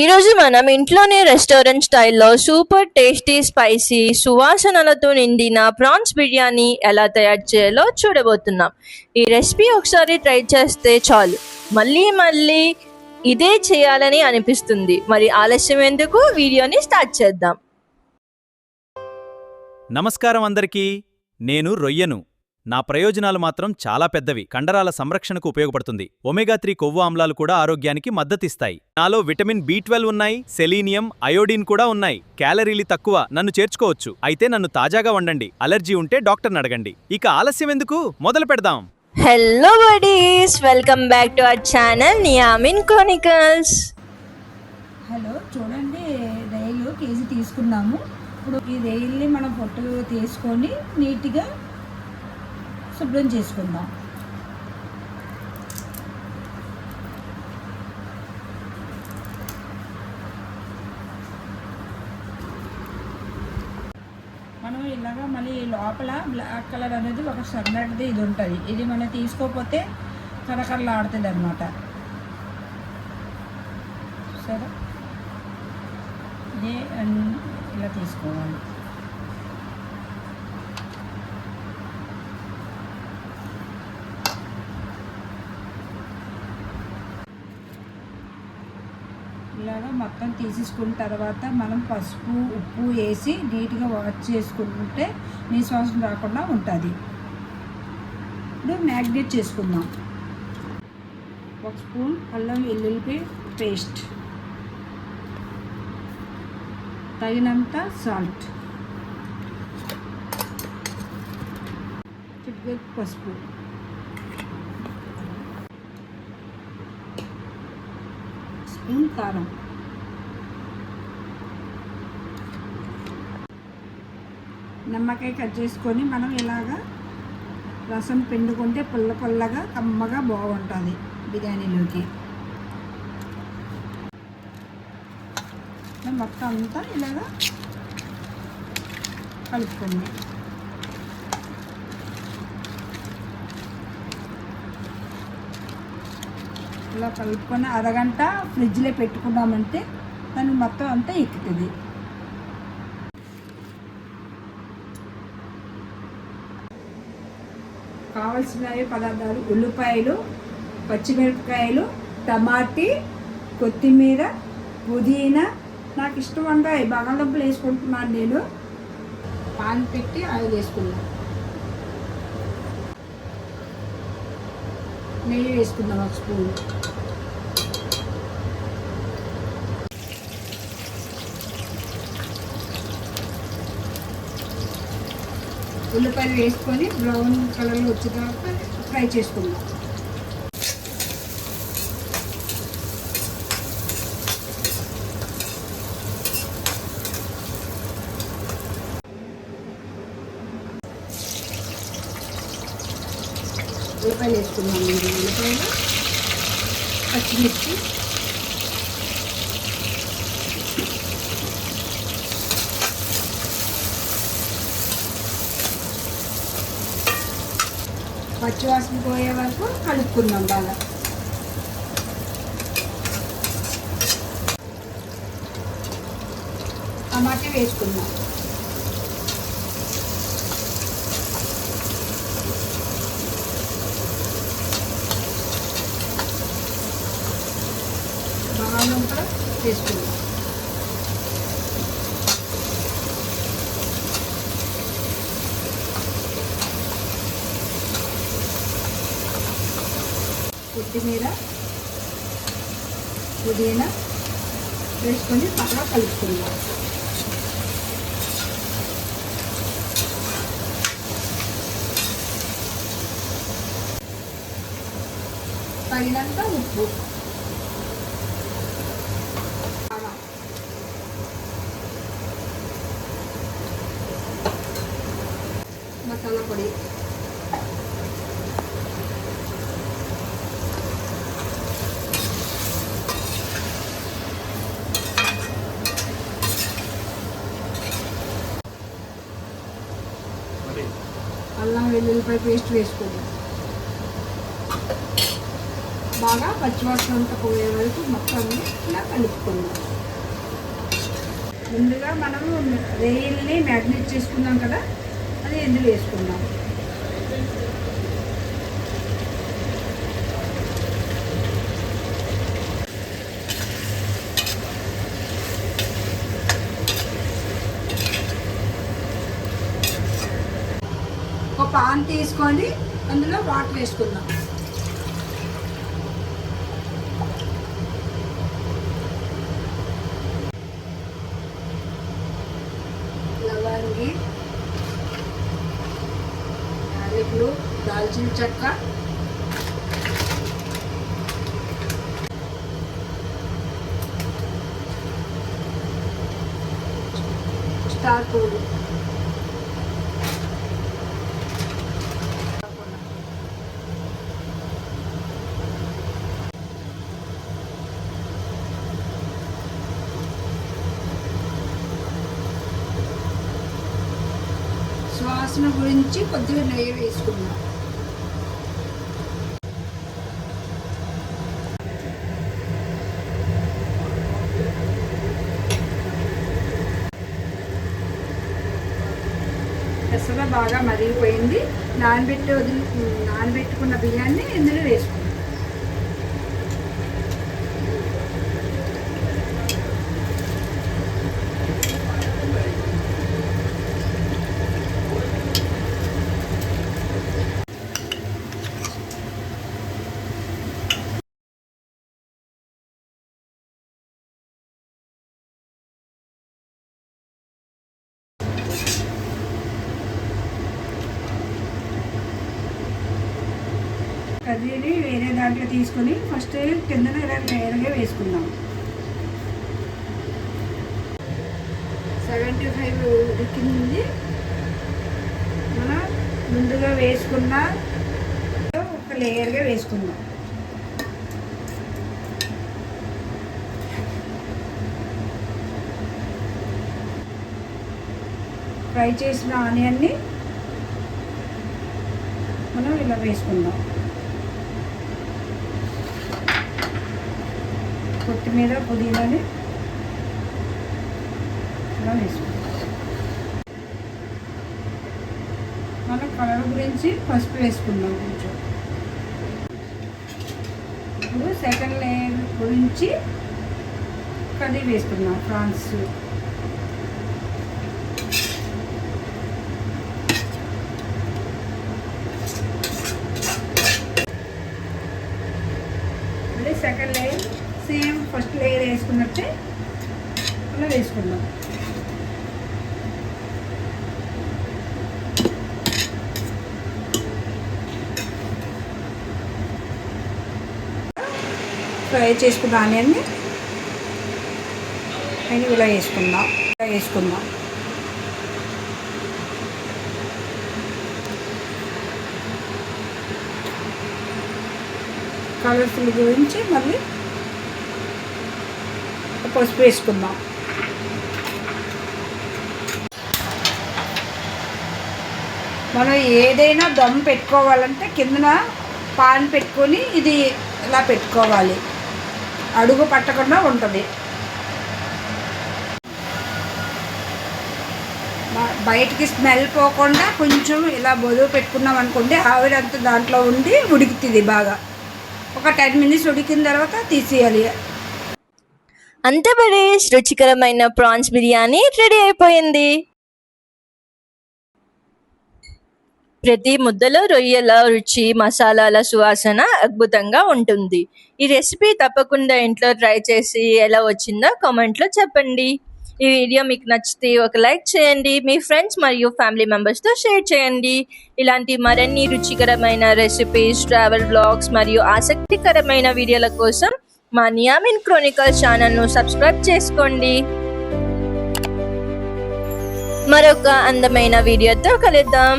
ఈరోజు మనం ఇంట్లోనే రెస్టారెంట్ స్టైల్లో సూపర్ టేస్టీ స్పైసీ సువాసనలతో నిండిన ప్రాన్స్ బిర్యానీ ఎలా తయారు చేయాలో చూడబోతున్నాం. ఈ రెసిపీ ఒకసారి ట్రై చేస్తే చాలు మళ్ళీ మళ్ళీ ఇదే చేయాలని అనిపిస్తుంది. మరి ఆలస్యం ఎందుకు, వీడియోని స్టార్ట్ చేద్దాం. నమస్కారం అందరికీ. నేను రొయ్యను. నా ప్రయోజనాలు మాత్రం చాలా పెద్దవి. కండరాల సంరక్షణకు ఉపయోగపడుతుంది. ఒమేగా 3 కొవ్వు ఆమ్లాలు కూడా ఆరోగ్యానికి మద్దతిస్తాయి. నాలో విటమిన్ B12 ఉన్నాయి, సెలీనియం, అయోడిన్ కూడా ఉన్నాయి. క్యాలరీలు తక్కువ, నన్ను చేర్చుకోవచ్చు. అయితే నన్ను తాజాగా వండండి. అలర్జీ ఉంటే డాక్టర్ని అడగండి. ఇక ఆలస్యం ఎందుకు, మొదలు పెడదాం. Hello buddies, welcome back to our channel నియామిన్ క్రానికల్స్. హలో, చూడండి, రైలు కేజీ తీసుకున్నాము. ఇప్పుడు ఈ రైల్ని మనం పొట్టు తీసుకొని నీట్గా శుభ్రం చేసుకుందాం. మనం ఇలాగా మళ్ళీ లోపల బ్లాక్ కలర్ అనేది ఒక సన్నటిది ఇది ఉంటుంది. ఇది మనం తీసుకోకపోతే కరకరలాడుతుంది అన్నమాట. సరే, ఇదే ఇలా తీసుకోవాలి. ఇలాగా మొత్తం తీసేసుకున్న తర్వాత మనం పసుపు ఉప్పు వేసి నీట్గా వాష్ చేసుకుంటే నిశ్వాసం రాకుండా ఉంటుంది. ఇప్పుడు మ్యాగ్నేట్ చేసుకుందాం. 1 స్పూన్ అల్లం వెల్లుల్లి పేస్ట్, తగినంత సాల్ట్, చిటికెడు పసుపు, స్పూన్ కారం, నిమ్మకాయ కట్ చేసుకొని మనం ఇలాగా రసం పిండుకుంటే పుల్ల పుల్లగా కమ్మగా బాగుంటుంది బిర్యానీలోకి. మొత్తం అంతా ఇలాగా కలుపుకోండి. ఇలా కలుపుకొని అరగంట ఫ్రిడ్జ్లో పెట్టుకున్నామంటే దానికి మొత్తం అంతా ఎక్కుతుంది. కావలసినవి పదార్థాలు: ఉల్లిపాయలు, పచ్చిమిరపకాయలు, టమాటీ, కొత్తిమీర, పుదీనా. నాకు ఇష్టం ఉంటాయి, బంగాళదుంపలు వేసుకుంటున్నాను నేను. పాన్ పెట్టి ఆయిల్ వేసుకున్నాను. నెయ్యి వేసుకుందాం 1 స్పూన్. ఉల్లిపాయలు వేసుకొని బ్రౌన్ కలర్లో వచ్చేదాకా ఫ్రై చేసుకుందాం. ఉల్లిపాయలు వేసుకుందాం. ఉల్లిపాయలు, పచ్చిమిర్చి, పచ్చివాసన పోయే వరకు కలుపుకుందాం బాగా. టమాటా వేసుకుందాం. బంగాళదుంప వేసుకుందాం. కొత్తిమీర, పుదీనా వేసుకొని బాగా కలుపుకుందాం. తగినంత ఉప్పు, మసాలా పొడి, అల్లం వెల్లుల్లిపాయ పేస్ట్ వేసుకుందాం. బాగా పచ్చివాసన అంతా పోయే వరకు మొత్తం ఇలా కలుపుకుందాం. ముందుగా మనము రొయ్యల్ని మ్యాగ్నేట్ చేసుకున్నాం కదా, అది ఇందులో వేసుకుందాం. ఒక పాన్ తీసుకొని అందులో వాటర్ వేసుకుందాం. లవంగి, యాలకులు, దాల్చిన చెక్క, స్టార్ పువ్వు, సువాసన గురించి కొద్దిగా నెయ్యి వేసుకుందాం. పెసర బాగా మరిగిపోయింది. నానబెట్టుకున్న బియ్యాన్ని ఇందులో వేసుకుందాం. కర్రీని వేరే దాంట్లో తీసుకొని ఫస్ట్ కిందన ఇలా నేరుగా వేసుకుందాం. 75 ఉడికింది. మనం ముందుగా వేసుకున్న ఒక లేయర్గా వేసుకుందాం. ఫ్రై చేసిన ఆనియన్ని మనం ఇలా వేసుకుందాం. కొత్తిమీర, పుదీనాని ఇలా వేసుకుందాం. మనం కలర్ గురించి పసుపు వేసుకుందాం కొంచెం. ఇప్పుడు సెకండ్ లేయర్ గురించి కర్రీ వేసుకుందాం. Prawns, second layer same first layer వేసుకున్నట్టే అలా వేసుకుందాం. ఫ్రై చేసుకున్న ఆనియన్ని పైన ఇలా వేసుకుందాం. కలర్ఫుల్ గురించి మళ్ళీ పసుపు వేసుకుందాం. మనం ఏదైనా దమ్ పెట్టుకోవాలంటే కిందన పాన్ పెట్టుకొని ఇది ఇలా పెట్టుకోవాలి, అడుగు పట్టకుండా ఉంటుంది. బయటికి స్మెల్ పోకుండా కొంచెం ఇలా బొదువు పెట్టుకున్నాం అనుకోండి, ఆవిరంతా దాంట్లో ఉండి ఉడుకుతుంది బాగా. ఒక 10 minutes ఉడికిన తర్వాత తీసేయాలి. అంతే బడేష్, రుచికరమైన ప్రాన్స్ బిర్యానీ రెడీ అయిపోయింది. ప్రతి ముద్దలో రొయ్యల రుచి, మసాలాల సువాసన అద్భుతంగా ఉంటుంది. ఈ రెసిపీ తప్పకుండా ఇంట్లో ట్రై చేసి ఎలా వచ్చిందో కామెంట్లో చెప్పండి. ఈ వీడియో మీకు నచ్చితే ఒక లైక్ చేయండి, మీ ఫ్రెండ్స్ మరియు ఫ్యామిలీ మెంబర్స్తో షేర్ చేయండి. ఇలాంటి మరిన్ని రుచికరమైన రెసిపీస్, ట్రావెల్ బ్లాగ్స్ మరియు ఆసక్తికరమైన వీడియోల కోసం మా నియామిన్ క్రోనికల్స్ ఛానల్ను సబ్స్క్రైబ్ చేసుకోండి. మరొక అందమైన వీడియోతో కలుద్దాం.